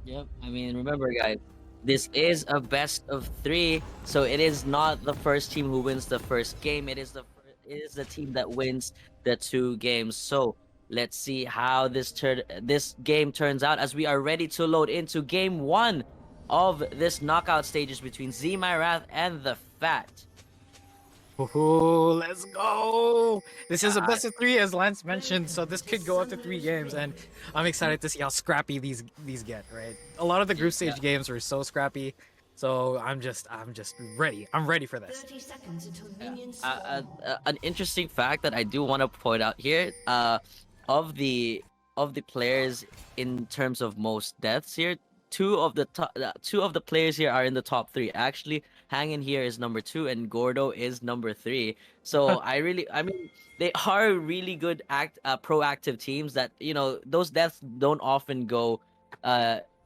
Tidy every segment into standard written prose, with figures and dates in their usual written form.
Yep. I mean, remember, guys, this is a best of three, so it is not the first team who wins the first game. It is the team that wins the two games. So let's see how this game turns out as we are ready to load into game one of this knockout stages between Xee My Wrath and the Fat. Ooh, let's go! This is a Uh, best of three, as Lance mentioned, so this could go up to 3 games, and I'm excited to see how scrappy these get. Right, a lot of the group stage games were so scrappy, so I'm just ready. I'm ready for this. 30 seconds until minions an interesting fact that I do want to point out here, of the players in terms of most deaths here, two of the players here are in the top three. Actually, Hangin here is number 2, and Gordo is number 3. So I mean, they are really good proactive teams that those deaths don't often go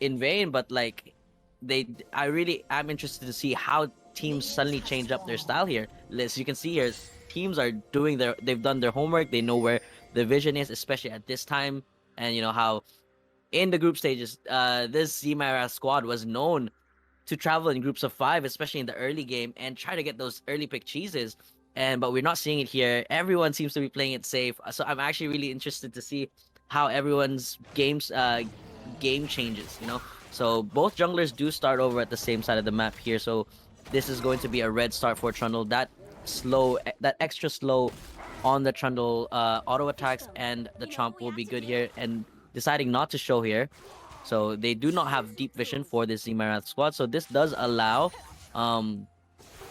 in vain, but like I really am interested to see how teams suddenly change up their style here. As you can see here, teams are they've done their homework. They know where the vision is, especially at this time, and you know how in the group stages, this Xee My Wrath squad was known to travel in groups of 5, especially in the early game, and try to get those early pick cheeses. But we're not seeing it here. Everyone seems to be playing it safe. So I'm actually really interested to see how everyone's game changes. So both junglers do start over at the same side of the map here. So this is going to be a red start for Trundle. That extra slow on the Trundle auto attacks and the chomp will be good here. And deciding not to show here. So they do not have deep vision for this Xee My Wrath squad. So this does allow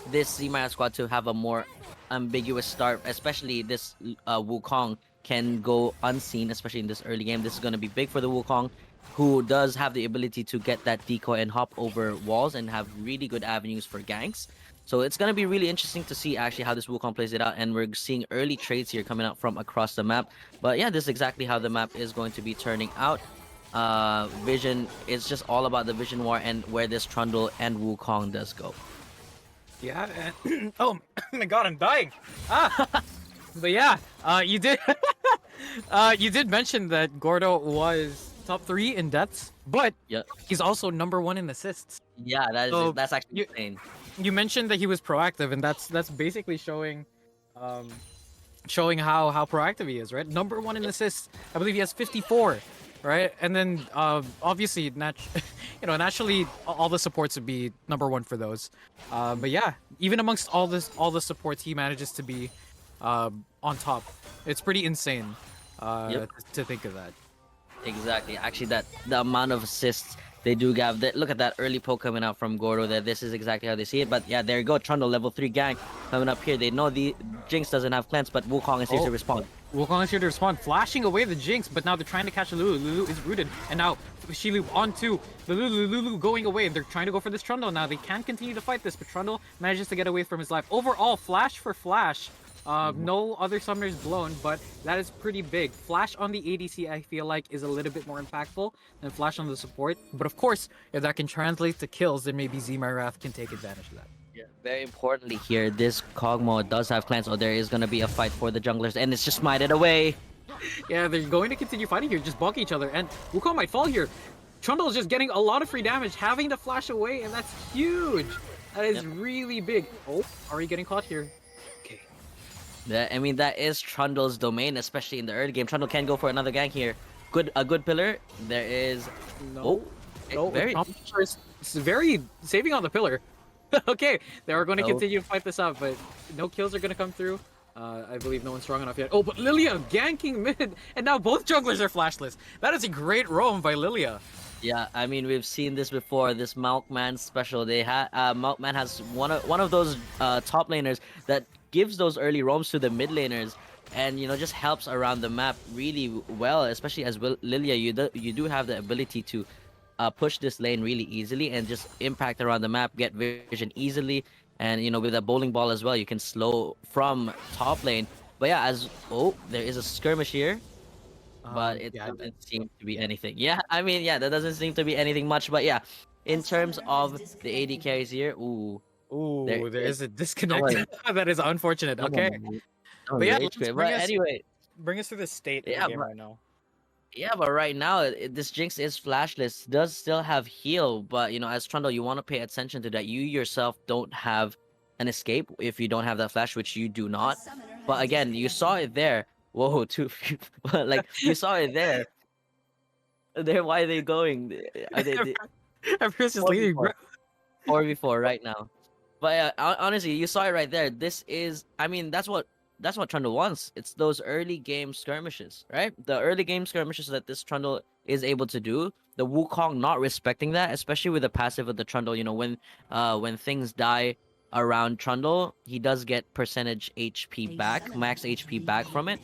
this Xee My Wrath squad to have a more ambiguous start, especially this Wukong can go unseen, especially in this early game. This is going to be big for the Wukong, who does have the ability to get that decoy and hop over walls and have really good avenues for ganks. So it's going to be really interesting to see actually how this Wukong plays it out, and we're seeing early trades here coming out from across the map. But yeah, this is exactly how the map is going to be turning out. Vision, it's just all about the vision war and where this Trundle and Wukong does go. Yeah. And oh my god, I'm dying. But yeah, you did you did mention that Gordo was top 3 in deaths, but Yeah, he's also number 1 in assists. yeah, So that's actually insane. you mentioned that he was proactive, and that's basically showing how proactive he is, right? Number 1 in assists. I believe he has 54, right? And then obviously naturally all the supports would be number 1 for those. But yeah, even amongst all the supports, he manages to be on top. It's pretty insane to think of that. Exactly. Actually, the amount of assists they do have. Look at that early poke coming out from Gordo there. This is exactly how they see it. But yeah, there you go. Trundle level 3 gang coming up here. They know the Jinx doesn't have cleanse, but Wukong is here to respond. Wukong is here to respond, flashing away the Jinx, but now they're trying to catch Lulu. Lulu is rooted, and now FishyLube onto the Lulu going away. They're trying to go for this Trundle now. They can continue to fight this, but Trundle manages to get away from his life. Overall, flash for flash. No other summoners blown, but that is pretty big. Flash on the ADC, I feel like, is a little bit more impactful than Flash on the support. But of course, if that can translate to kills, then maybe Xee My Wrath can take advantage of that. Yeah. Very importantly here, this Kog'Maw does have cleanse, so there is going to be a fight for the junglers, and it's just smited away. Yeah, they're going to continue fighting here, just bonking each other, and Wukong might fall here. Trundle is just getting a lot of free damage, having to flash away, and that's huge. That is really big. Oh, Ahri getting caught here. Okay. Yeah, I mean, that is Trundle's domain, especially in the early game. Trundle can go for another gank here. A good pillar. There is... No, it's very saving on the pillar. Okay, they are going to continue to fight this out, but no kills are going to come through. I believe no one's strong enough yet. Oh, but Lillia ganking mid, and now both junglers are flashless. That is a great roam by Lillia. Yeah, I mean, we've seen this before. This Malkman special. Malkman has one of those top laners that gives those early roams to the mid laners, and just helps around the map really well. Especially as Lillia, you do have the ability to push this lane really easily and just impact around the map, get vision easily, and with a bowling ball as well, you can slow from top lane. But yeah, there is a skirmish here. But it doesn't seem to be anything. Yeah, I mean, yeah, that doesn't seem to be anything much. But yeah, in terms of the AD carries here, there is a disconnect. That is unfortunate. Okay, but yeah, anyway, bring us to the state of the game right now. Yeah, but right now this Jinx is flashless, does still have heal, but you know, as Trundle, you want to pay attention to that. You yourself don't have an escape if you don't have that flash, which you do not. But again, you saw it there. Whoa, too like you saw it there. There, why are they going? Are they Everyone's just four leaving, bro. before? 4v4 right now. But yeah, honestly, you saw it right there. This is, I mean, that's what Trundle wants. It's those early game skirmishes, right? The early game skirmishes that this Trundle is able to do. The Wukong not respecting that, especially with the passive of the Trundle. You know, when things die around Trundle, he does get percentage HP back, max HP back from it.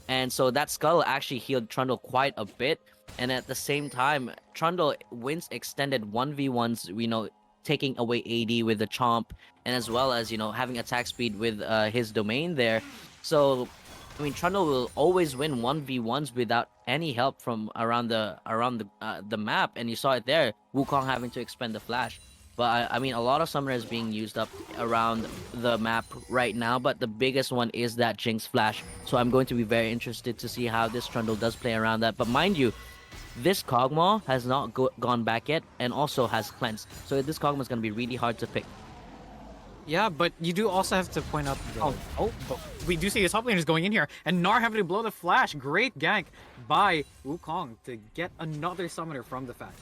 And so that skull actually healed Trundle quite a bit. And at the same time, Trundle wins extended 1v1s, you know, taking away AD with the chomp, and as well as, you know, having attack speed with his domain there. So, I mean, Trundle will always win 1v1s without any help from around the map. And you saw it there, Wukong having to expend the flash. But I mean, a lot of summoners being used up around the map right now, but the biggest one is that Jinx flash. So I'm going to be very interested to see how this Trundle does play around that. But mind you, this Kog'Maw has not gone back yet, and also has cleansed. So this Kog'Maw is going to be really hard to pick. Yeah, but you do also have to point out. But we do see the top laners going in here, and Gnar having to blow the flash. Great gank by Wukong to get another summoner from the fact.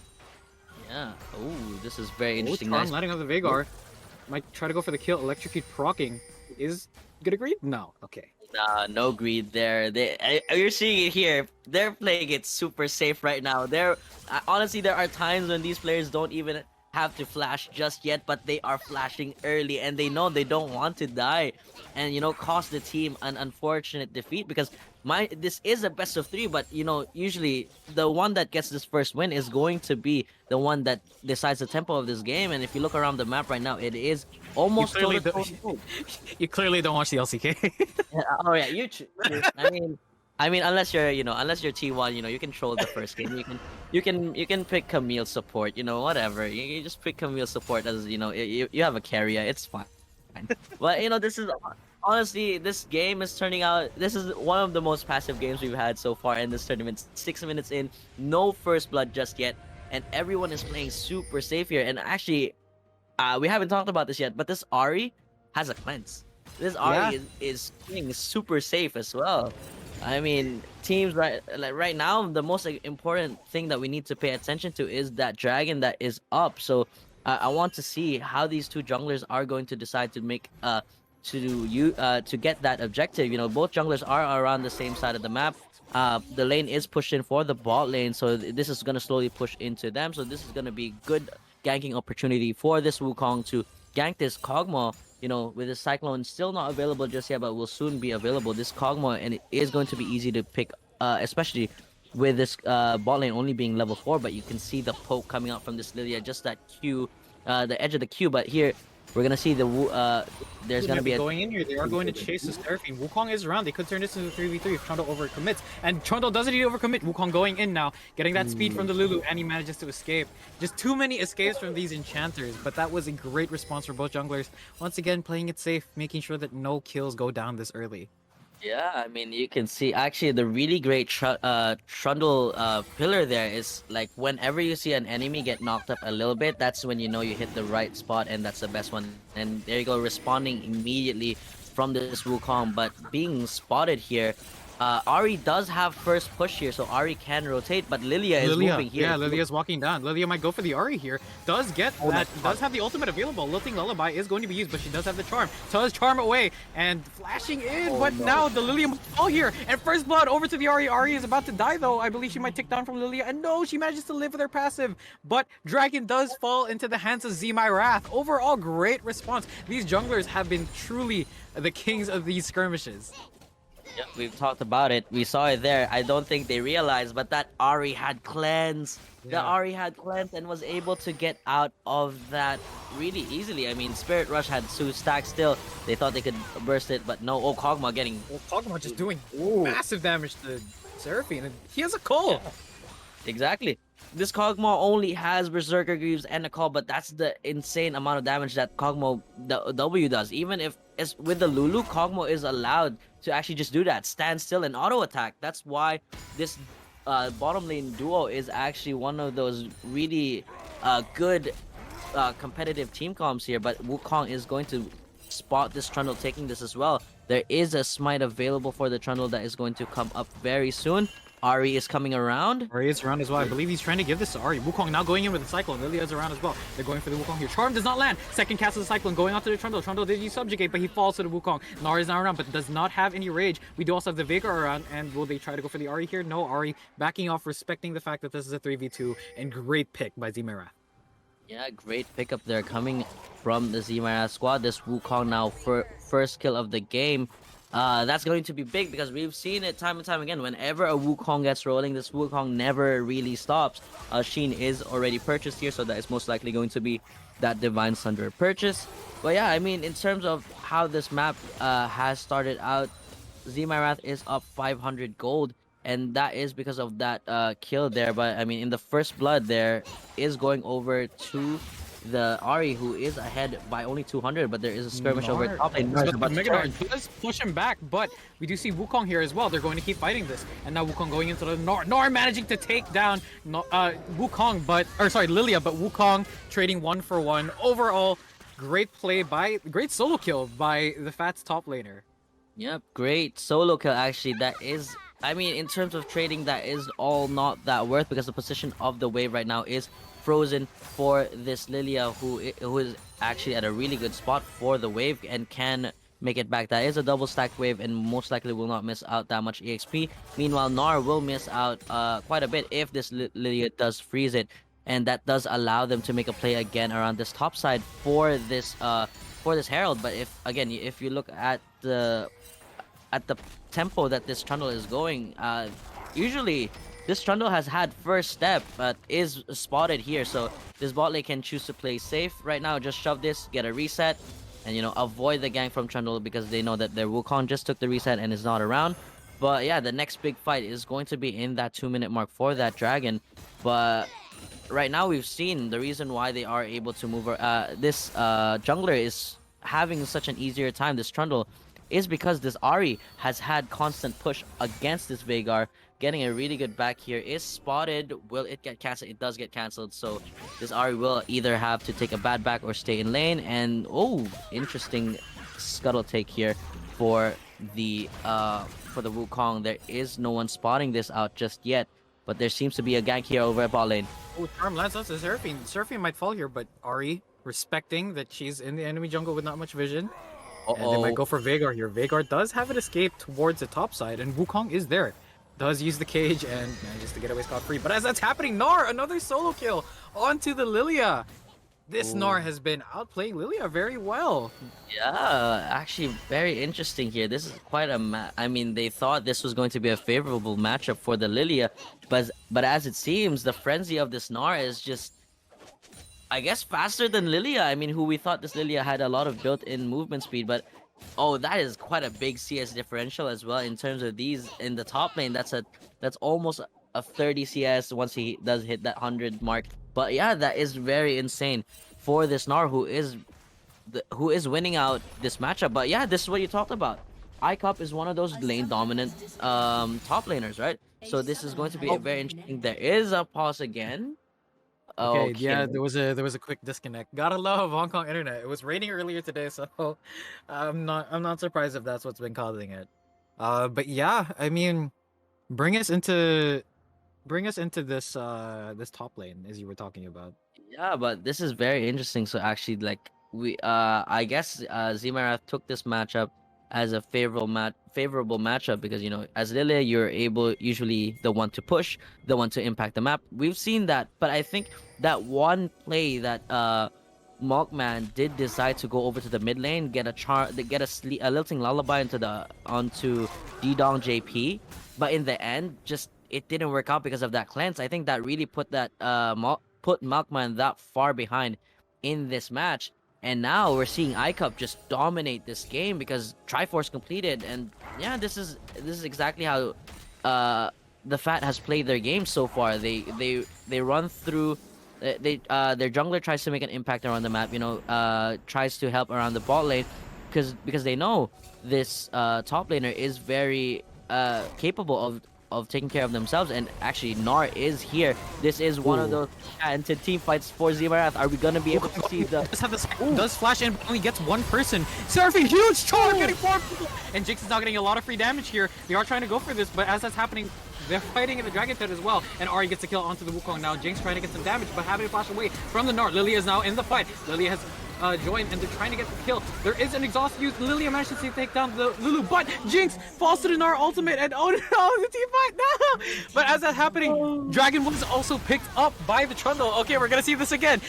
Yeah. Oh, this is very interesting. Tron Nice. letting out the Veigar. Might try to go for the kill. Electrocute proccing. Is gonna agree? No. Okay. Nah, no greed there. You're seeing it here. They're playing it super safe right now. Honestly, there are times when these players don't even have to flash just yet, but they are flashing early, and they know they don't want to die, and you know, cost the team an unfortunate defeat, because this is a best of 3, but you know, usually the one that gets this first win is going to be the one that decides the tempo of this game. And if you look around the map right now, it is almost You clearly don't watch the LCK. Yeah, oh yeah, I mean, unless you're, you know, unless you're T1, you know, you can troll the first game. You can pick Camille support, you know, whatever. You just pick Camille support as, you know, you have a carrier. It's fine. But you know, this is honestly, this game is turning out. This is one of the most passive games we've had so far in this tournament. 6 minutes in, no first blood just yet, and everyone is playing super safe here. And actually, we haven't talked about this yet, but this Ahri has a cleanse. This Ahri is playing super safe as well. I mean, teams right now, the most important thing that we need to pay attention to is that dragon that is up. So I want to see how these two junglers are going to decide to make to get that objective. You know, both junglers are around the same side of the map. The lane is pushed in for the bot lane, so this is gonna slowly push into them. So this is gonna be good ganking opportunity for this Wukong to gank this Kog'Maw. You know, with the Cyclone still not available just yet, but will soon be available. This Kog'Maw, and it is going to be easy to pick, especially with this bot lane only being level 4. But you can see the poke coming out from this Lillia, just that Q, the edge of the Q. But here, we're gonna see there's gonna be going in here. They are going to chase the Seraphine. Wukong is around. They could turn this into 3v3 if Trundle overcommits. And Trundle doesn't need to overcommit. Wukong going in now, getting that speed from the Lulu, and he manages to escape. Just too many escapes from these enchanters, but that was a great response for both junglers. Once again, playing it safe, making sure that no kills go down this early. Yeah, I mean, you can see actually the really great Trundle pillar there is like whenever you see an enemy get knocked up a little bit, that's when you know you hit the right spot, and that's the best one. And there you go, responding immediately from this Wukong. But being spotted here, Ahri does have first push here, so Ahri can rotate, but Lillia is moving here. Yeah, Lilia's walking down. Lillia might go for the Ahri here. Does get that, does have the ultimate available. Lilting Lullaby is going to be used, but she does have the charm. Does charm away, and flashing in, but now the Lillia must fall here. And first blood over to the Ahri. Ahri is about to die though. I believe she might tick down from Lillia, and no, she manages to live with her passive. But Dragon does fall into the hands of Xee My Wrath. Overall, great response. These junglers have been truly the kings of these skirmishes. Yeah, we've talked about it. We saw it there. I don't think they realized, but that Ahri had cleanse. The Ahri had cleanse and was able to get out of that really easily. I mean, Spirit Rush had 2 stacks still. They thought they could burst it, but no. Oh, Kog'Maw getting... Well, Kog'Maw just doing massive damage to Seraphine, and he has a call. Yeah. Exactly. This Kog'Maw only has Berserker Greaves and a call, but that's the insane amount of damage that Kog'Maw W does. Even if it's with the Lulu, Kog'Maw is allowed to actually just do that, stand still and auto attack. That's why this bottom lane duo is actually one of those really good competitive team comps here, but Wukong is going to spot this Trundle taking this as well. There is a smite available for the Trundle that is going to come up very soon. Ahri is coming around. Ahri is around as well. I believe he's trying to give this to Ahri. Wukong now going in with the Cyclone. Lillia is around as well. They're going for the Wukong here. Charm does not land. Second cast of the Cyclone going onto the Trundle. Trundle did use Subjugate, but he falls to the Wukong. Gnar is now around, but does not have any rage. We do also have the Veigar around, and will they try to go for the Ahri here? No, Ahri backing off, respecting the fact that this is a 3v2, and great pick by Xee My Wrath. Yeah, great pickup there coming from the Xee My Wrath squad. This Wukong now first kill of the game. That's going to be big because we've seen it time and time again. Whenever a Wukong gets rolling, this Wukong never really stops. Sheen is already purchased here, so that is most likely going to be that Divine Sunder purchase. But yeah, I mean, in terms of how this map has started out, Xee My Wrath is up 500 gold, and that is because of that kill there. But I mean, in the first blood, there is going over to the Ahri, who is ahead by only 200, but there is a skirmish over top lane. Gnar does push him back, but we do see Wukong here as well. They're going to keep fighting this, and now Wukong going into the Gnar. Gnar managing to take down Wukong, Lillia, but Wukong trading 1-for-1. Overall, great solo kill by the Fats top laner. Yep, great solo kill actually. That is, I mean, in terms of trading, that is all not that worth because the position of the wave right now is frozen for this Lillia, who is actually at a really good spot for the wave and can make it back. That is a double stack wave and most likely will not miss out that much EXP. Meanwhile, Gnar will miss out quite a bit if this Lillia does freeze it, and that does allow them to make a play again around this top side for this Herald. But if you look at the tempo that this Trundle is going, usually this Trundle has had first step, but is spotted here. So this bot lane can choose to play safe right now. Just shove this, get a reset, and avoid the gank from Trundle because they know that their Wukong just took the reset and is not around. But yeah, the next big fight is going to be in that 2-minute mark for that dragon. But right now we've seen the reason why they are able to move. This jungler is having such an easier time. This Trundle is because this Ahri has had constant push against this Veigar. Getting a really good back here is spotted. Will it get cancelled? It does get cancelled. So this Ahri will either have to take a bad back or stay in lane. And interesting scuttle take here for the Wukong. There is no one spotting this out just yet, but there seems to be a gank here over at bot lane. Oh, Charm lands us to Seraphine. Seraphine might fall here, but Ahri, respecting that she's in the enemy jungle with not much vision, and they might go for Veigar here. Veigar does have an escape towards the top side, and Wukong is there. Does use the cage and manages to get away scot-free. But as that's happening, Gnar, another solo kill onto the Lillia. This Gnar has been outplaying Lillia very well. Yeah, actually very interesting here. This is quite a I mean, they thought this was going to be a favorable matchup for the Lillia, but as it seems, the frenzy of this Gnar is just, I guess, faster than Lillia. I mean, who we thought this Lillia had a lot of built-in movement speed, but that is quite a big CS differential as well in terms of these in the top lane. That's almost a 30 CS once he does hit that 100 mark. But yeah, that is very insane for this Gnar, who is winning out this matchup. But yeah, this is what you talked about. iCup is one of those lane dominant top laners, right? So this is going to be a very interesting. There is a pause again. Okay, yeah, there was a quick disconnect. Gotta love Hong Kong internet. It was raining earlier today, so I'm not surprised if that's what's been causing it. But yeah, I mean, bring us into this this top lane as you were talking about. Yeah, but this is very interesting. So actually, like I guess Xee My Wrath took this matchup as a favorable matchup because as Lillia you're usually the one to push, the one to impact the map. We've seen that, but I think that one play that Malkman did decide to go over to the mid lane, get a lilting lullaby onto ddongjp, but in the end just it didn't work out because of that cleanse. I think that really put Malkman that far behind in this match. And now we're seeing iCup just dominate this game because Triforce completed, and yeah, this is exactly how the Fat has played their game so far. They run through, their jungler tries to make an impact around the map, tries to help around the bot lane, because they know this top laner is very capable of taking care of themselves. And actually, Gnar is here. This is one of those patented team fights for Xee My Wrath. Are we gonna be able to see the? Does flash in, but only gets one person. Seraphine, huge charge, getting 4 people, and Jinx is not getting a lot of free damage here. They are trying to go for this, but as that's happening, they're fighting in the Dragon Pit as well, and Ahri gets a kill onto the Wukong now. Jinx trying to get some damage, but having to flash away from the Gnar. Lillia is now in the fight. Lillia has joined, and they're trying to get the kill. There is an exhaust use. Lillia manages to take down the Lulu, but Jinx falls to the Gnar ultimate, and oh no, the team fight, no! But as that's happening, Dragon was also picked up by the Trundle. Okay, we're gonna see this again.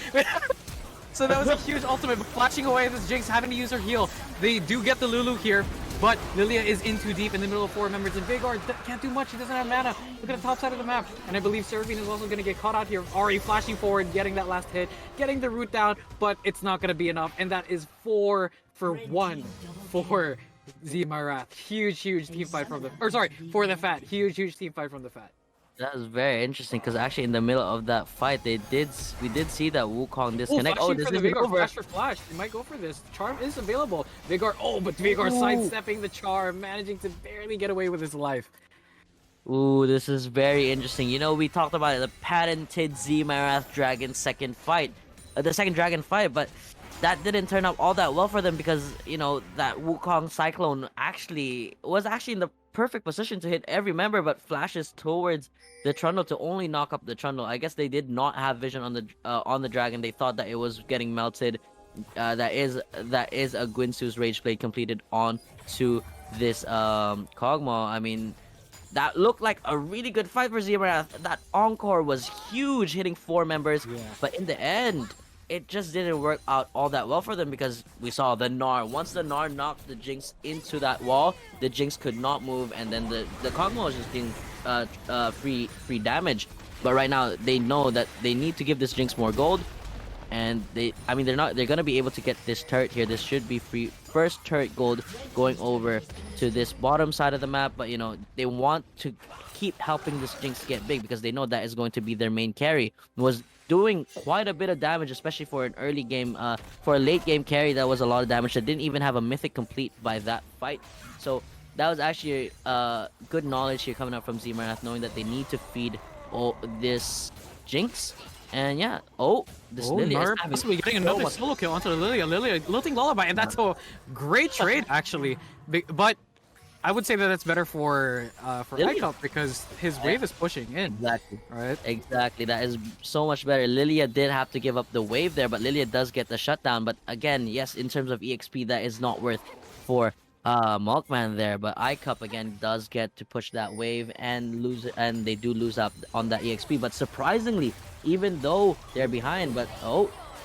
So that was a huge ultimate, but flashing away this Jinx, having to use her heal. They do get the Lulu here, but Lillia is in too deep in the middle of 4 members, and Veigar can't do much. He doesn't have mana. Look at the top side of the map, and I believe Seraphine is also going to get caught out here. Ahri flashing forward, getting that last hit, getting the root down, but it's not going to be enough, and that is 4 for 1 for Xee My Wrath. Huge team fight from the, or sorry, for the Fat. Huge team fight from the Fat. That was very interesting because actually in the middle of that fight, we did see that Wukong disconnect. Oh, this is Veigar over. flash for flash. They might go for this. Charm is available. Veigar, but Veigar sidestepping the charm, managing to barely get away with his life. Ooh, this is very interesting. You know, we talked about it, the patented Xee My Wrath Dragon second fight, the second dragon fight, but that didn't turn out all that well for them because, you know, that Wukong Cyclone was actually in the perfect position to hit every member, but flashes towards the Trundle to only knock up the Trundle. I guess they did not have vision on the dragon. They thought that it was getting melted. That is a Guinsoo's Rage Blade completed onto this Kog'Maw. I mean, that looked like a really good fight for Xee My Wrath. That encore was huge, hitting 4 members, but in the end, it just didn't work out all that well for them because we saw the Gnar. Once the Gnar knocked the Jinx into that wall, the Jinx could not move, and then the Kog'Maw was just being free damage. But right now, they know that they need to give this Jinx more gold, and they're gonna be able to get this turret here. This should be free first turret gold going over to this bottom side of the map, but you know, they want to keep helping this Jinx get big because they know that is going to be their main carry. Was doing quite a bit of damage, especially for an early game, for a late game carry. That was a lot of damage. That didn't even have a mythic complete by that fight. So that was actually good knowledge here coming up from Xee My Wrath, knowing that they need to feed this Jinx. And yeah, this Lillia is possibly getting another solo kill onto the Lillia. Lillia lilting Lullaby, and that's a great trade actually. But I would say that it's better for iCup because his wave is pushing in. Exactly. Right? Exactly. That is so much better. Lillia did have to give up the wave there, but Lillia does get the shutdown. But again, yes, in terms of EXP, that is not worth for Malkman there. But iCup again does get to push that wave and lose it, and they do lose up on that EXP. But surprisingly, even though they're behind,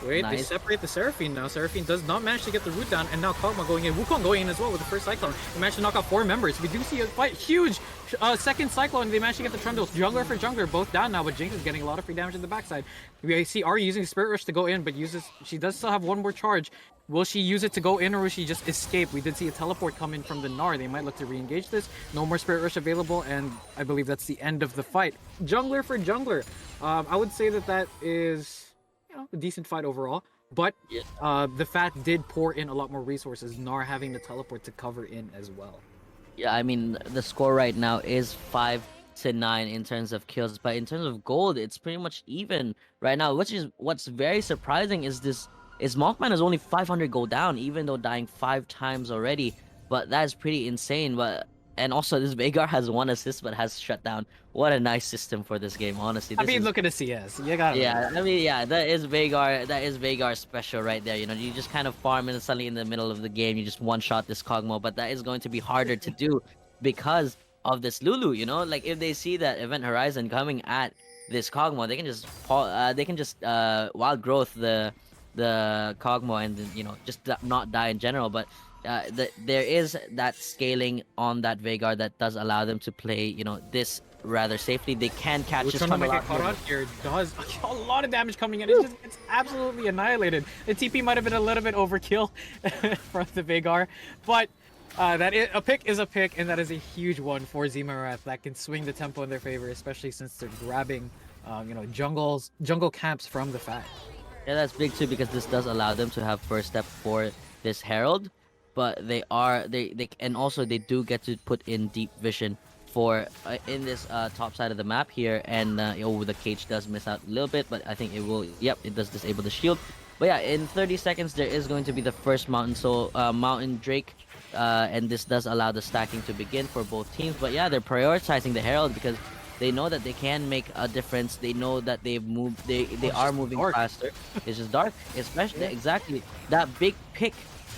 Wait, nice. They separate the Seraphine now. Seraphine does not manage to get the root down, and now Kog'Maw going in. Wukong going in as well with the first Cyclone. They managed to knock out 4 members. We do see a fight, huge second Cyclone. They managed to get the Trundle. Jungler for jungler, both down now, but Jinx is getting a lot of free damage in the backside. We see Ahri using Spirit Rush to go in, but she does still have 1 more charge. Will she use it to go in, or will she just escape? We did see a teleport come in from the Gnar. They might look to re-engage this. No more Spirit Rush available, and I believe that's the end of the fight. Jungler for jungler. I would say that is, you know, a decent fight overall. But the Fat did pour in a lot more resources, Gnar having the teleport to cover in as well. Yeah, I mean, the score right now is 5-9 in terms of kills, but in terms of gold, it's pretty much even right now, which is what's very surprising is Malkman is only 500 gold down, even though dying 5 times already, but that is pretty insane. And also, this Veigar has 1 assist but has shut down. What a nice system for this game, honestly. Look at the CS. You got it. Yeah, I mean, yeah, that is Veigar. That is Veigar special right there. You know, you just kind of farm and suddenly in the middle of the game, you just one-shot this Kog'Maw, but that is going to be harder to do because of this Lulu. You know, like if they see that Event Horizon coming at this Kog'Maw, they can just wild growth the Kog'Maw and you know just not die in general, but. There is that scaling on that Veigar that does allow them to play, you know, this rather safely. They can catch this Trundle get caught out here. Does a lot of damage coming in. It just gets absolutely annihilated. The TP might have been a little bit overkill from the Veigar, but a pick is a pick, and that is a huge one for Xee My Wrath that can swing the tempo in their favor, especially since they're grabbing, you know, jungle camps from the Fat. Yeah, that's big too because this does allow them to have first step for this Herald. But and also they do get to put in deep vision for in this top side of the map here, and oh, the cage does miss out a little bit, but I think it will. Yep, it does disable the shield. But yeah, in 30 seconds there is going to be the first mountain, so Mountain Drake, and this does allow the stacking to begin for both teams. But yeah, they're prioritizing the Herald because they know that they can make a difference. They know that they've moved. They are moving faster. It's just dark, especially exactly that big pick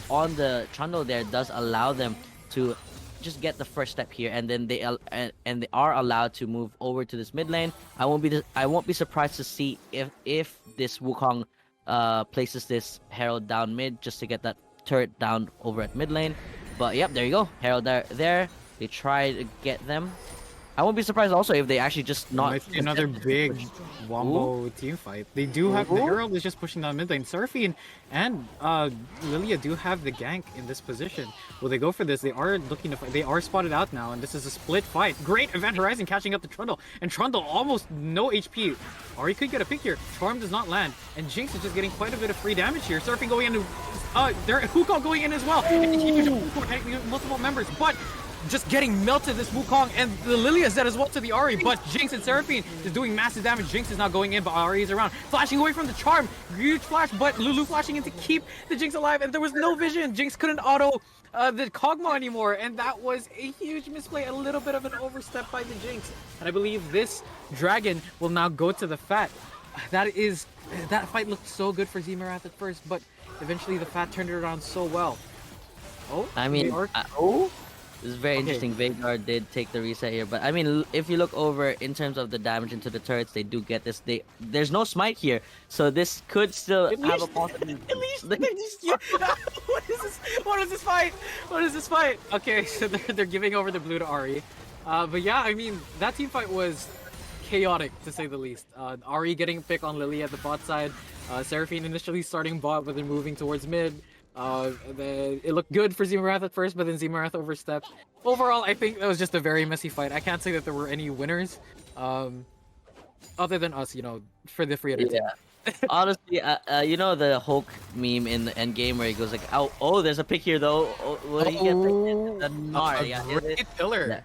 on the Trundle there does allow them to just get the first step here, and then they are allowed to move over to this mid lane. I won't be surprised to see if this Wukong places this Herald down mid just to get that turret down over at mid lane. But yep, there you go, Herald there. They try to get them. I won't be surprised also if they actually just not... Might see another big Wombo team fight. They do have... The Herald is just pushing down mid lane. Seraphine and Lillia do have the gank in this position. Will they go for this? They are looking to fight. They are spotted out now, and this is a split fight. Great Event Horizon catching up to Trundle, and Trundle almost no HP. Ahri could get a pick here. Charm does not land, and Jinx is just getting quite a bit of free damage here. Seraphine going into... Wukong going in as well. And huge multiple members, but... just getting melted, this Wukong, and the Lillia is dead as well to the Ahri, but Jinx and Seraphine is doing massive damage. Jinx is now going in, but Ahri is around, flashing away from the charm. Huge flash, but Lulu flashing in to keep the Jinx alive, and there was no vision. Jinx couldn't auto the Kog'Maw anymore, and that was a huge misplay, a little bit of an overstep by the Jinx. And I believe this dragon will now go to the Fat. That fight looked so good for Xee My Wrath at first, but eventually the Fat turned it around so well. Oh, I mean, this is very interesting. Veigar did take the reset here, but I mean, if you look over in terms of the damage into the turrets, they do get this. There's no smite here, so this could still have a possibility. At least, what is this? What is this fight? What is this fight? Okay, so they're giving over the blue to Ahri, but yeah, I mean, that team fight was chaotic to say the least. Ahri getting a pick on Lily at the bot side, Seraphine initially starting bot, but then moving towards mid. It looked good for Xee My Wrath at first, but then Xee My Wrath overstepped. Overall, I think that was just a very messy fight. I can't say that there were any winners, other than us, you know, for the free entertainment. Yeah. Honestly, you know the Hulk meme in the end game where he goes like, "Oh, there's a pick here though." Oh, what do you get? The Gnar, yeah, great pillar. Yeah.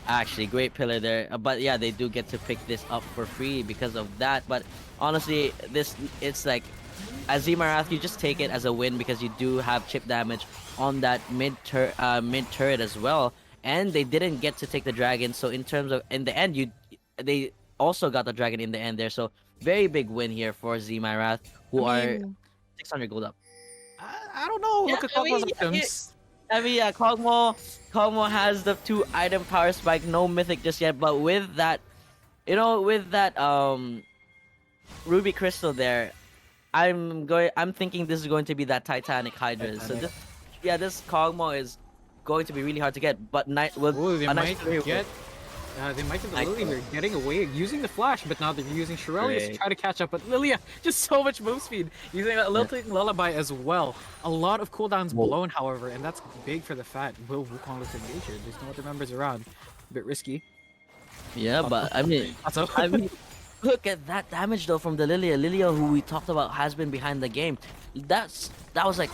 Actually, great pillar there. But yeah, they do get to pick this up for free because of that. But honestly, it's like, as Xee My Wrath, you just take it as a win because you do have chip damage on that mid turret as well, and they didn't get to take the dragon. So in terms of in the end, they also got the dragon in the end there. So very big win here for Xee My Wrath, who are 600 gold up. I don't know. Look at Kog'Maw's items. I mean, yeah, Kog'Maw has the 2 item power spike, no mythic just yet, but with that, you know, with that ruby crystal there, I'm thinking this is going to be that Titanic Hydra. So this Kog'Maw is going to be really hard to get, but they might get the Lillia here, getting away, using the flash, but now they're using Shirelius to try to catch up. But Lillia, just so much move speed, using that lilting lullaby as well. A lot of cooldowns blown, however, and that's big for the Fat. Will Wukong look to engage here? There's no other members around. A bit risky. Yeah, but I mean, look at that damage though from the Lillia, who we talked about has been behind the game. That was like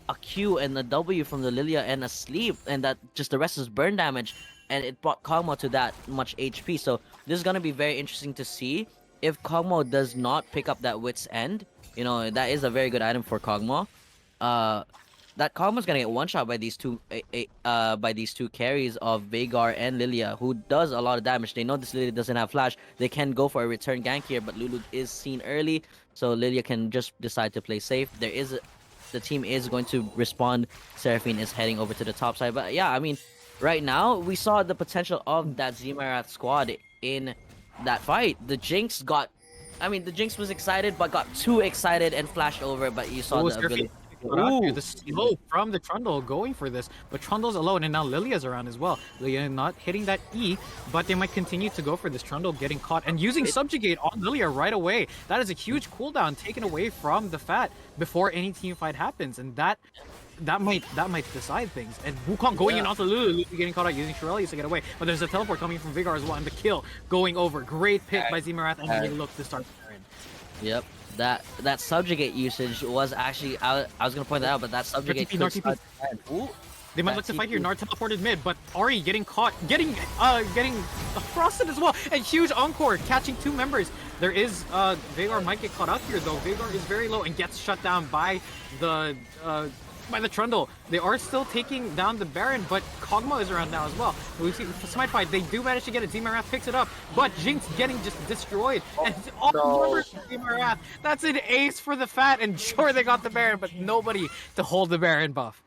a Q and a W from the Lillia and a sleep, and that just the rest is burn damage, and it brought Kog'Maw to that much HP. So this is gonna be very interesting to see if Kog'Maw does not pick up that Wit's End. You know, that is a very good item for Kog'Maw. That Kog'Maw's gonna get one shot by these two carries of Veigar and Lillia, who does a lot of damage. They know this Lillia doesn't have flash. They can go for a return gank here, but Lulu is seen early, so Lillia can just decide to play safe. The team is going to respond. Seraphine is heading over to the top side, but yeah, I mean, right now we saw the potential of that Xee My Wrath squad in that fight. The Jinx was excited, but got too excited and flashed over. But you saw the ability. Ooh, the slow from the Trundle going for this, but Trundle's alone, and now Lilia's around as well. Lilia not hitting that E, but they might continue to go for this. Trundle getting caught and using Subjugate on Lilia right away. That is a huge cooldown taken away from the Fat before any team fight happens, and that might decide things. And Wukong going in onto Lulu, getting caught out using Shirelius to get away, but there's a teleport coming from Veigar as well, and the kill going over. Great pick by Xee My Wrath, and they look to start the turn. Yep. That subjugate usage was actually I was gonna point that out, but that subjugate TP. They might That look to fight here. TP. Gnar teleported mid, but Ahri getting caught, getting frosted as well. And huge encore, catching 2 members. There is Veigar might get caught out here though. Veigar is very low and gets shut down by the Trundle. They are still taking down the Baron, but Kog'Maw is around now as well. We see Smite Fight, they do manage to get it. Xee My Wrath picks it up, but Jinx getting just destroyed. And all members of Xee My Wrath. That's an ace for the Fat, and sure they got the Baron, but nobody to hold the Baron buff.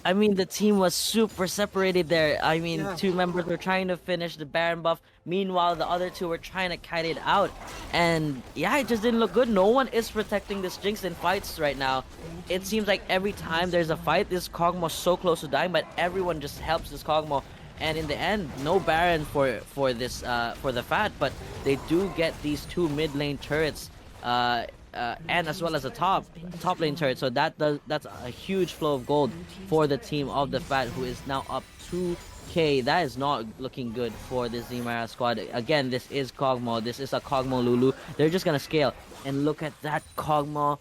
I mean, the team was super separated there. I mean, Yeah. 2 members were trying to finish the Baron buff. Meanwhile, the other 2 were trying to kite it out. And yeah, it just didn't look good. No one is protecting this Jinx in fights right now. It seems like every time there's a fight, this Kog'Maw so close to dying, but everyone just helps this Kog'Maw. And in the end, no Baron for the Fat, but they do get these 2 mid lane turrets. And as well as a top lane turret, so that's a huge flow of gold for the team of the Fat, who is now up 2k. That is not looking good for this Xee My Wrath squad. Again, this is Kog'Maw. This is a Kog'Maw Lulu. They're just gonna scale, and look at that Kog'Maw.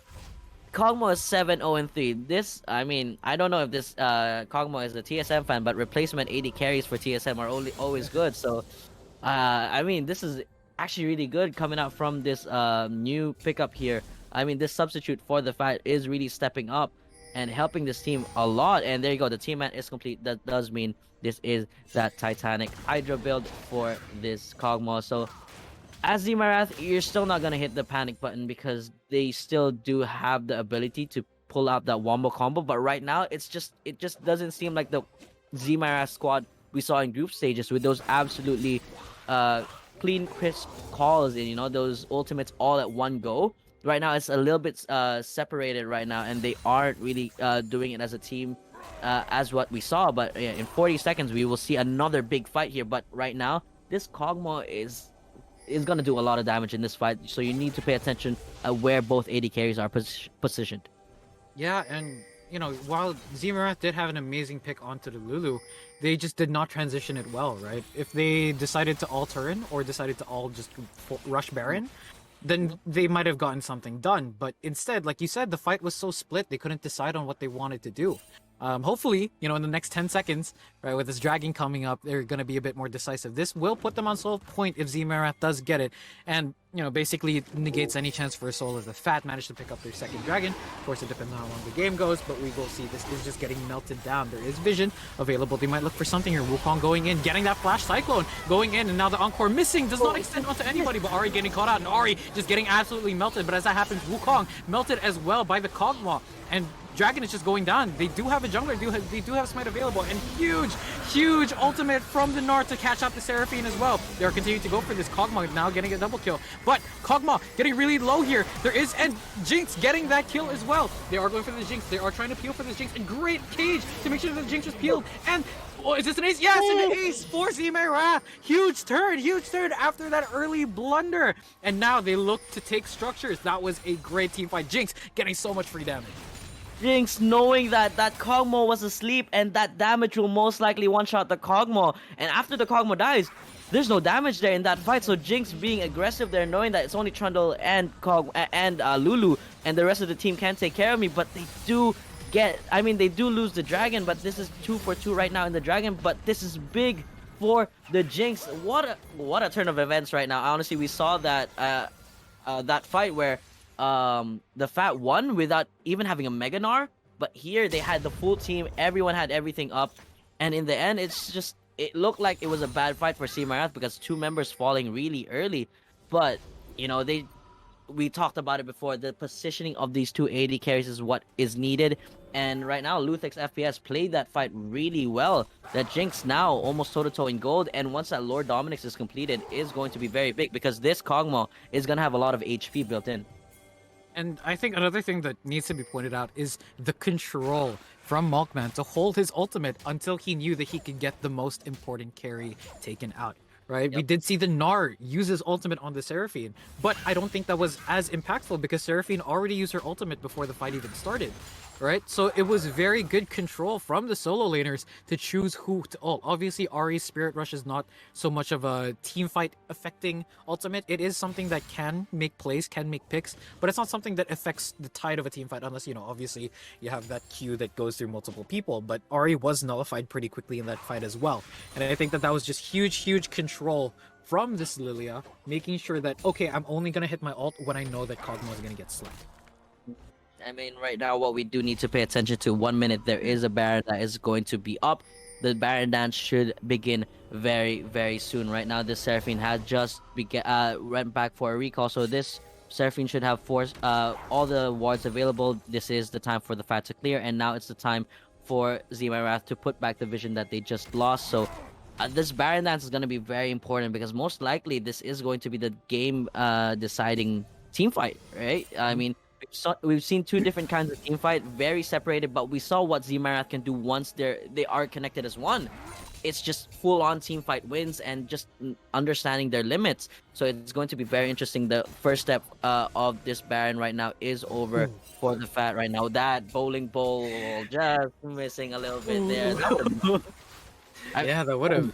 Kog'Maw is 7-0-3. This, I mean, I don't know if this Kog'Maw is a TSM fan, but replacement 80 carries for TSM are always good. So, I mean, this is actually really good coming out from this new pickup here. I mean, this substitute for the Fat is really stepping up and helping this team a lot. And there you go, the team mat is complete. That does mean this is that Titanic Hydra build for this Kog'Maw. So as Xee My Wrath, you're still not gonna hit the panic button because they still do have the ability to pull out that wombo combo. But right now, it just doesn't seem like the Xee My Wrath squad we saw in group stages with those absolutely clean, crisp calls and, you know, those ultimates all at one go. Right now, it's a little bit separated right now, and they aren't really doing it as a team as what we saw. But yeah, in 40 seconds, we will see another big fight here. But right now, this Kog'Maw is gonna do a lot of damage in this fight, so you need to pay attention where both AD carries are positioned. Yeah, and you know, while Xee My Wrath did have an amazing pick onto the Lulu, they just did not transition it well, right? If they decided to all turn or decided to all just rush Baron, then they might have gotten something done. But instead, like you said, the fight was so split, they couldn't decide on what they wanted to do. Hopefully, you know, in the next 10 seconds, right, with this dragon coming up, they're going to be a bit more decisive. This will put them on soul point if Xee My Wrath does get it. And, you know, basically it negates any chance for a soul if the Fat manage to pick up their second dragon. Of course, it depends on how long the game goes, but we will see this is just getting melted down. There is vision available. They might look for something here. Wukong going in, getting that flash cyclone, going in, and now the encore missing does not extend onto anybody, but Ahri getting caught out, and Ahri just getting absolutely melted. But as that happens, Wukong melted as well by the Kog'Maw, and Dragon is just going down. They do have a jungler, they do have Smite available, and huge ultimate from the Gnar to catch out the Seraphine as well. They are continuing to go for this. Kog'Maw now getting a double kill, but Kog'Maw getting really low here. There is, and Jinx getting that kill as well. They are going for the Jinx. They are trying to peel for this Jinx, and great cage to make sure that the Jinx was peeled. And oh, is this an ace? Yes, an ace for Xee My Wrath. Huge turn after that early blunder. And now they look to take structures. That was a great team fight. Jinx getting so much free damage. Jinx knowing that Kog'Maw was asleep and that damage will most likely one-shot the Kog'Maw. And after the Kog'Maw dies, there's no damage there in that fight. So Jinx being aggressive there, knowing that it's only Trundle and Lulu, and the rest of the team can't take care of me. But they do they do lose the dragon, but this is 2 for 2 right now in the dragon. But this is big for the Jinx. What a turn of events right now. Honestly, we saw that that fight where the Fat won without even having a Mega Gnar, but here they had the full team, everyone had everything up, and in the end it looked like it was a bad fight for Xee My Wrath because 2 members falling really early. But you know, we talked about it before, the positioning of these 2 AD carries is what is needed, and right now LuthexFPS played that fight really well. That Jinx now almost toe-to-toe in gold, and once that Lord Dominix is completed, is going to be very big because this Kog'Maw is going to have a lot of HP built in. And I think another thing that needs to be pointed out is the control from Malkman to hold his ultimate until he knew that he could get the most important carry taken out, right? Yep. We did see the Gnar use his ultimate on the Seraphine, but I don't think that was as impactful because Seraphine already used her ultimate before the fight even started. right? So it was very good control from the solo laners to choose who to ult. Obviously, Ahri's Spirit Rush is not so much of a team fight affecting ultimate. It is something that can make plays, can make picks, but it's not something that affects the tide of a team fight unless, you know, obviously you have that queue that goes through multiple people. But Ahri was nullified pretty quickly in that fight as well. And I think that that was just huge control from this Lillia, making sure that, okay, I'm only going to hit my ult when I know that Kog'Maw is going to get slapped. I mean, right now, what we do need to pay attention to, 1 minute, there is a Baron that is going to be up. The Baron dance should begin very soon. Right now, this Seraphine had just went back for a recall, so this Seraphine should have all the wards available. This is the time for the fight to clear, and now it's the time for Xee My Wrath to put back the vision that they just lost. So this Baron dance is going to be very important because most likely this is going to be the game deciding team fight, right? I mean, we've seen two different kinds of team fight, very separated, but we saw what Xee My Wrath can do once they are connected as one. It's just full-on team fight wins and just understanding their limits. So it's going to be very interesting. The first step of this Baron right now is over for the Fat right now. That bowling ball just missing a little bit there. Yeah, that would have.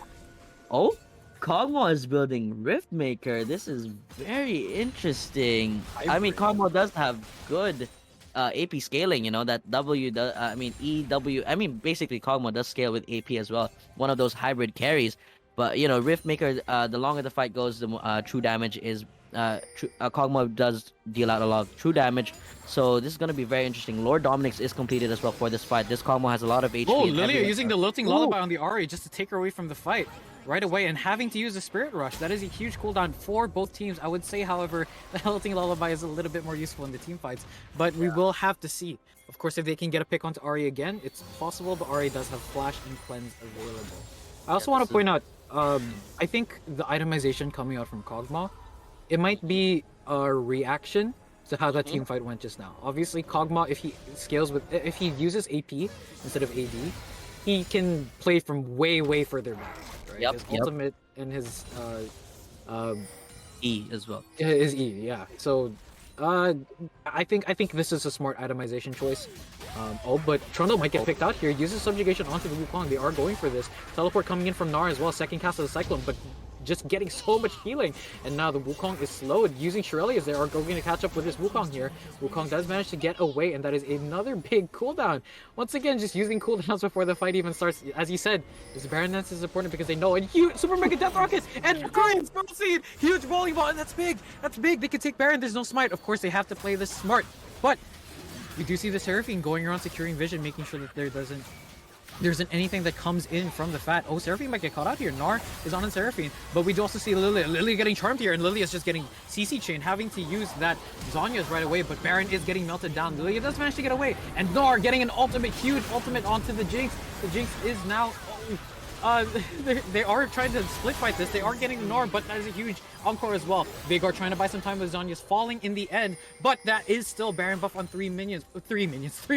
Oh, Kog'Maw is building Riftmaker. This is very interesting. I mean, Kog'Maw does have good AP scaling. You know that W. I mean EW. I mean basically Kog'Maw does scale with AP as well. One of those hybrid carries. But you know Riftmaker. The longer the fight goes, the true damage is. Kog'Maw does deal out a lot of true damage. So this is going to be very interesting. Lord Dominic's is completed as well for this fight. This Kog'Maw has a lot of HP. Oh, Lillia using the Lilting Lullaby on the Ahri just to take her away from the fight right away and having to use the Spirit Rush. That is a huge cooldown for both teams. I would say, however, the Lilting Lullaby is a little bit more useful in the team fights, but we will have to see. Of course, if they can get a pick onto Ahri again, it's possible, but Ahri does have Flash and Cleanse available. I also want to point out, I think the itemization coming out from Kog'Maw, it might be a reaction to how that team fight went just now. Obviously, Kog'Maw, if he uses AP instead of AD, he can play from way further back. Right? His ultimate and his E as well. His E, yeah. So, I think this is a smart itemization choice. But Trundle might get picked out here. Uses subjugation onto the Wukong. They are going for this. Teleport coming in from Gnar as well. Second cast of the Cyclone, but just getting so much healing. And now the Wukong is slowed. Using Shirelias, they are going to catch up with this Wukong here. Wukong does manage to get away, and that is another big cooldown. Once again, just using cooldowns before the fight even starts. As you said, this Baron Dance is important because they know it. Huge Super Mega Death Rockets and Korean Spell Seed. Huge bowling ball, and that's big. That's big. They can take Baron. There's no smite. Of course, they have to play this smart. But we do see the Seraphine going around securing vision, making sure that there isn't anything that comes in from the Fat. Oh, Seraphine might get caught out here. Gnar is on Seraphine, but we do also see Lillia getting charmed here, and Lillia is just getting CC chain, having to use that Zhonya's right away, but Baron is getting melted down. Lillia does manage to get away, and Gnar getting an ultimate, huge ultimate onto the Jinx. The Jinx is now... they are trying to split fight this. They are getting Gnar, but that is a huge encore as well. Veigar trying to buy some time with Zhonya's falling in the end, but that is still Baron buff on three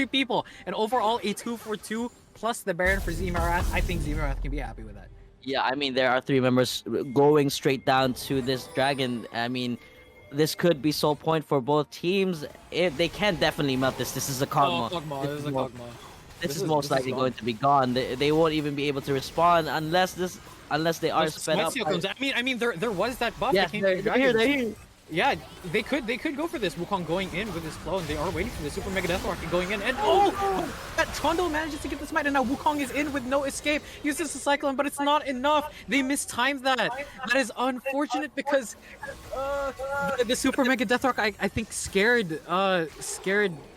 people, and overall a 2-for-2 plus the Baron for Xee My Wrath. I think Xee My Wrath can be happy with that. Yeah, I mean, there are 3 members going straight down to this dragon. I mean, this could be soul point for both teams. If they can definitely melt this. This is a Kog'Maw. This is a Kog'Maw. This is most likely going to be gone. They won't even be able to respond unless they are sped up. I mean, there was that buff. Yes, they're here. Yeah, they could go for this. Wukong going in with his flow, and they are waiting for the Super Mega Death Rocket going in. And that Trundle manages to get the smite, and now Wukong is in with no escape. Uses the Cyclone, but it's not enough. They mistimed that. That is unfortunate because the Super Mega Death Rock, I think, scared Wukong,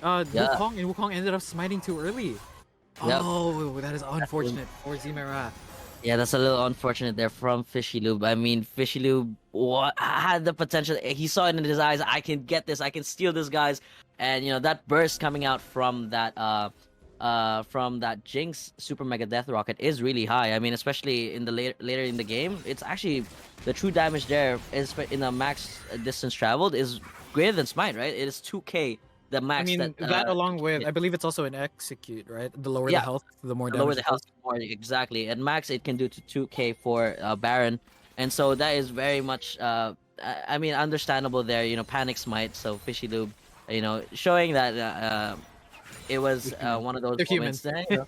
and Wukong ended up smiting too early. Yep. Oh, that is unfortunate for Xee My Wrath. Yeah, that's a little unfortunate there from FishyLube. I mean, FishyLube had the potential. He saw it in his eyes. I can get this. I can steal this, guys. And, you know, that burst coming out from that Jinx Super Mega Death Rocket is really high. I mean, especially in the later in the game, it's actually the true damage there is in the max distance traveled is greater than Smite, right? It is 2k. The max. I mean, that along with, I believe it's also an execute, right? The lower the health, the more damage. The lower the health, more exactly. And max, it can do to 2k for Baron, and so that is very much, I mean, understandable there. You know, panic smite. So FishyLube, you know, showing that it was They're human. one of those They're moments that, you know,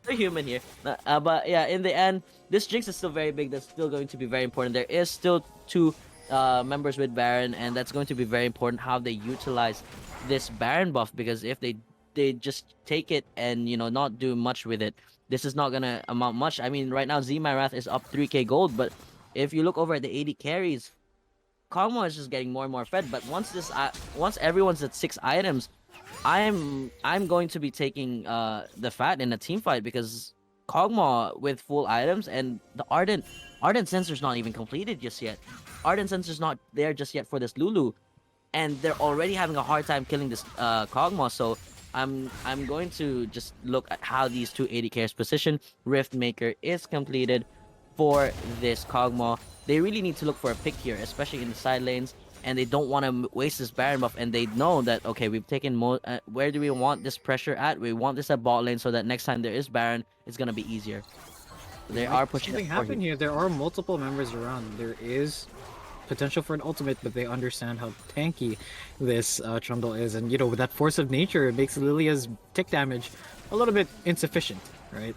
they're human here. But yeah, in the end, this Jinx is still very big. That's still going to be very important. There is still two members with Baron, and that's going to be very important how they utilize this Baron buff, because if they just take it and, you know, not do much with it, this is not gonna amount much. I mean, right now Xee My Wrath is up 3k gold, but if you look over at the 80 carries, Kog'Maw is just getting more and more fed. But once everyone's at 6 items, I'm going to be taking the fat in a team fight, because Kog'Maw with full items, and the Ardent sensor's not even completed just yet. Ardent sensor's not there just yet for this Lulu, and they're already having a hard time killing this Kog'Maw. So I'm going to just look at how these two 80 carries position. Rift Maker is completed for this Kog'Maw. They really need to look for a pick here, especially in the side lanes, and they don't want to waste this Baron buff, and they know that, okay, we've taken where do we want this pressure at? We want this at bot lane, so that next time there is Baron, it's going to be easier. They are pushing something happen here. There are multiple members around. There is potential for an ultimate, but they understand how tanky this Trundle is, and you know, with that force of nature, it makes Lillia's tick damage a little bit insufficient, right?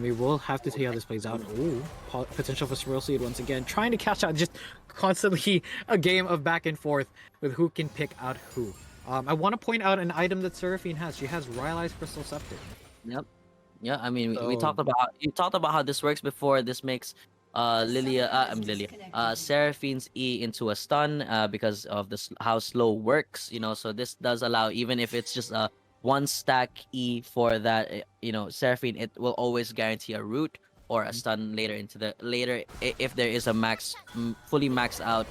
We will have to see how this plays out. Ooh, potential for Swirl Seed once again, trying to catch out, just constantly a game of back and forth with who can pick out who. I want to point out an item that Seraphine has. She has Rylai's Crystal Scepter. Yep. Yeah, I mean, we talked about how this works before. This makes Seraphine's E into a stun because of this how slow works, you know. So this does allow, even if it's just a one stack E for that, you know, Seraphine, it will always guarantee a root or a stun later if there is a fully maxed out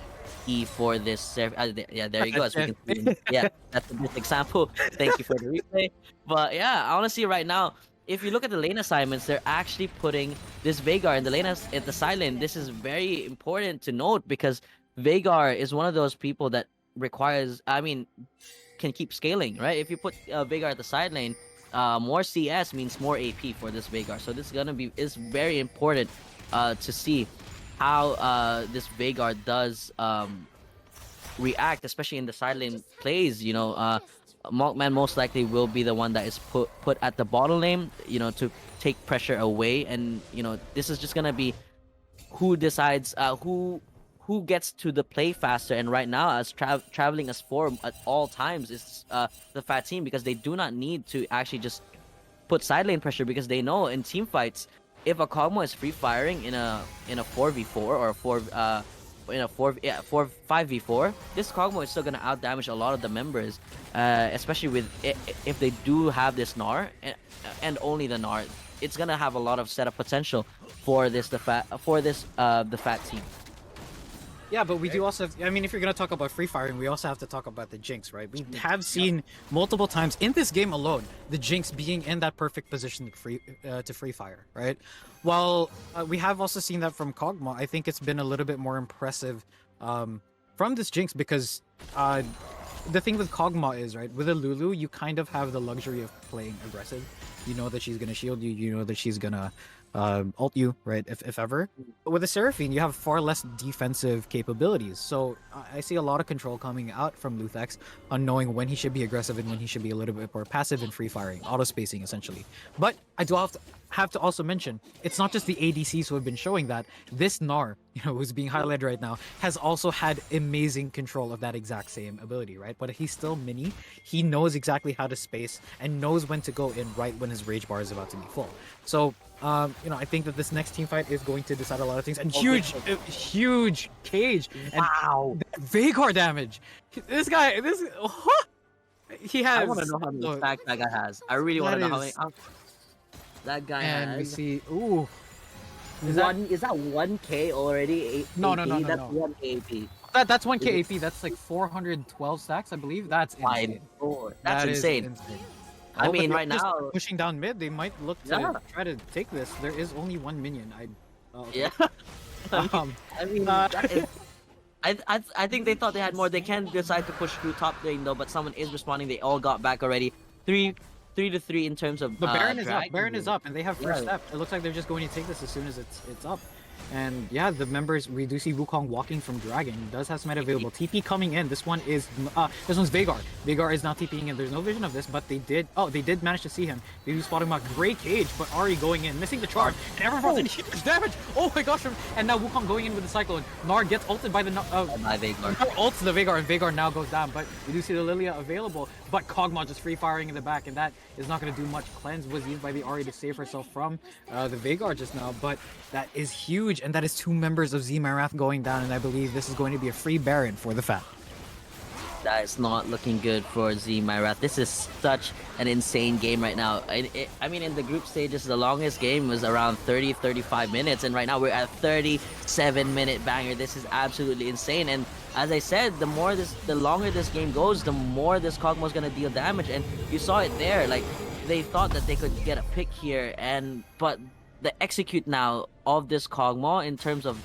E for this yeah, there you go. As we can see. Yeah, that's a good example. Thank you for the replay. But yeah, honestly, right now, if you look at the lane assignments, they're actually putting this Veigar in the lane at the side lane. This is very important to note, because Veigar is one of those people that requires, I mean, can keep scaling, right? If you put Veigar at the side lane, more CS means more AP for this Veigar. So this is very important to see how this Veigar does react, especially in the side lane plays. You know, Malkman most likely will be the one that is put at the bottom lane, you know, to take pressure away, and you know, this is just gonna be who decides who gets to the play faster. And right now, as traveling as 4 at all times is the fat team, because they do not need to actually just put side lane pressure, because they know in team fights, if a Kog'Maw is free firing in a 4v4 or a 5v4, this Kog'Maw is still gonna out damage a lot of the members, especially with if they do have this Gnar and only the Gnar. It's gonna have a lot of setup potential for the fat team. Yeah, but we do also have, I mean, if you're going to talk about free firing, we also have to talk about the Jinx, right? We have seen multiple times in this game alone, the Jinx being in that perfect position to free fire, right? While we have also seen that from Kog'Maw, I think it's been a little bit more impressive from this Jinx, because the thing with Kog'Maw is, right, with a Lulu, you kind of have the luxury of playing aggressive. You know that she's going to shield you, you know that she's going to ult you, right, if ever. But with a Seraphine, you have far less defensive capabilities, so I see a lot of control coming out from Luthex on knowing when he should be aggressive and when he should be a little bit more passive and free firing, auto spacing essentially. But I do have to also mention, it's not just the ADCs who have been showing that. This Gnar, you know, who's being highlighted right now, has also had amazing control of that exact same ability, right? But he's still mini. He knows exactly how to space and knows when to go in right when his rage bar is about to be full. So you know, I think that this next team fight is going to decide a lot of things. And huge cage. Wow. And Veigar damage. This guy, he has. I want to know how many stacks that guy has. I really want to know how many. That guy has. And we see, ooh. Is that 1k already? No. That's 1k AP. That's 1k AP. That's like 412 stacks, I believe. That's insane. That's insane. I mean, right now, pushing down mid, they might look to try to take this. There is only one minion. Yeah. I mean, I think they thought they had more. They can decide to push through top lane though, but someone is responding. They all got back already. 3 to 3 in terms of. The Baron is up. Baron is up, and they have first step. It looks like they're just going to take this as soon as it's up. And yeah, the members, we do see Wukong walking from Dragon. He does have Smite available. TP coming in. This one's Veigar. Veigar is not TPing in. There's no vision of this, but they did manage to see him. They do spot him out. Great cage, but Ahri going in, missing the charge, and everyone falls in huge damage. Oh my gosh! And now Wukong going in with the Cyclone. Gnar gets ulted by the by Veigar. Gnar ults the Veigar, and Veigar now goes down. But we do see the Lillia available, but Kog'Maw just free firing in the back, and that is not going to do much. Cleanse was used by the Ahri to save herself from the Veigar just now, but that is huge, and that is 2 members of Xee My Wrath going down, and I believe this is going to be a free Baron for the Fat. That is not looking good for Xee My Wrath. This is such an insane game right now. I mean, in the group stages, the longest game was around 30-35 minutes, and right now we're at 37-minute banger. This is absolutely insane. And as I said, the longer this game goes, the more this Kog'Maw is gonna deal damage. And you saw it there. Like, they thought that they could get a pick here, but the execute now of this Kog'Maw in terms of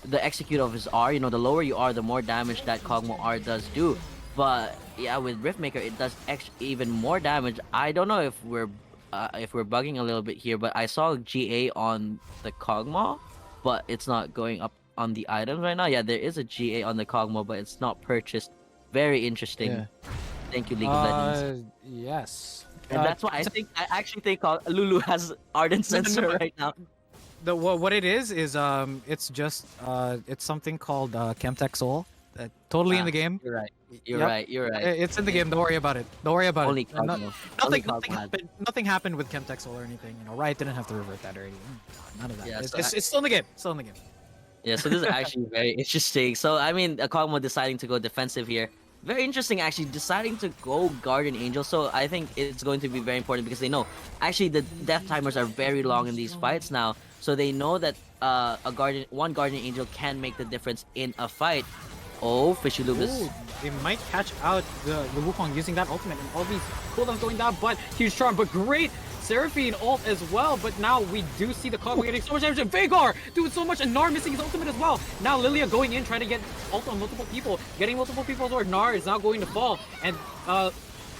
the execute of his R, the lower you are, the more damage that Kog'Maw R does do. But yeah, with Riftmaker, it does even more damage. I don't know if we're bugging a little bit here, but I saw GA on the Kog'Maw, but it's not going up on the items right now. Yeah, there is a GA on the Kog'Maw, but it's not purchased. Very interesting. Yeah. Thank you, League of Legends. Yes. And that's why I actually think Lulu has Ardent Sensor right now. What it is it's just it's something called Chemtech Soul. Totally in the game. You're right. You're right. It's in the game. Don't worry about it. Only Nothing happened with Chemtech Soul or anything. Riot didn't have to revert that or anything. None of that. Yeah, it's still in the game. Still in the game. Yeah, so this is actually very interesting. So I mean, Kog'Maw deciding to go defensive here. Very interesting, actually, deciding to go Guardian Angel. So I think it's going to be very important because they know actually the death timers are very long in these fights now. So they know that one Guardian Angel can make the difference in a fight. Oh, FishyLube is... They might catch out the Wukong using that ultimate and all these cooldowns going down, but huge charm, but great Seraphine ult as well. But now we do see the Kog'Maw getting so much damage, and Veigar doing so much, and Gnar missing his ultimate as well. Now Lillia going in, trying to get ult on multiple people, getting multiple people's or Gnar is now going to fall, and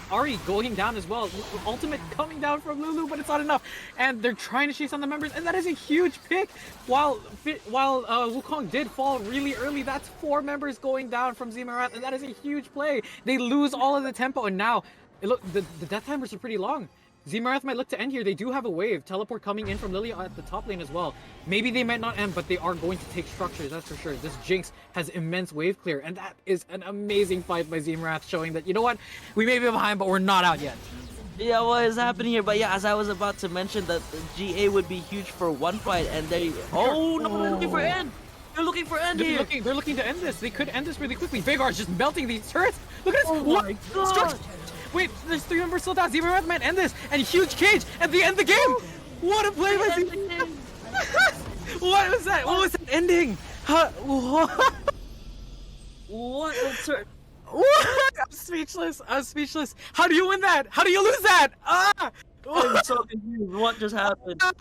Ahri going down as well. Ultimate coming down from Lulu, but it's not enough. And they're trying to chase on the members, and that is a huge pick. While Wukong did fall really early, that's 4 members going down from Xee My Wrath, and that is a huge play. They lose all of the tempo, and now the death timers are pretty long. Xee My Wrath might look to end here. They do have a wave. Teleport coming in from Lillia at the top lane as well. Maybe they might not end, but they are going to take structures, that's for sure. This Jinx has immense wave clear, and that is an amazing fight by Xee My Wrath, showing that, you know what? We may be behind, but we're not out yet. Yeah, what is happening here? But yeah, as I was about to mention, that GA would be huge for one fight, and they... Oh, no, they're looking for end! They're looking for end here! They're looking to end this. They could end this really quickly. Veigar's just melting these turrets! Look at this! Oh my god! Wait, there's 3 members still down. Xee My Wrath might end this, and huge cage, and they end the game. What a play by Xee! What was that? What was that ending? What? What? What? I'm speechless. How do you win that? How do you lose that? Ah! I'm so confused. What just happened?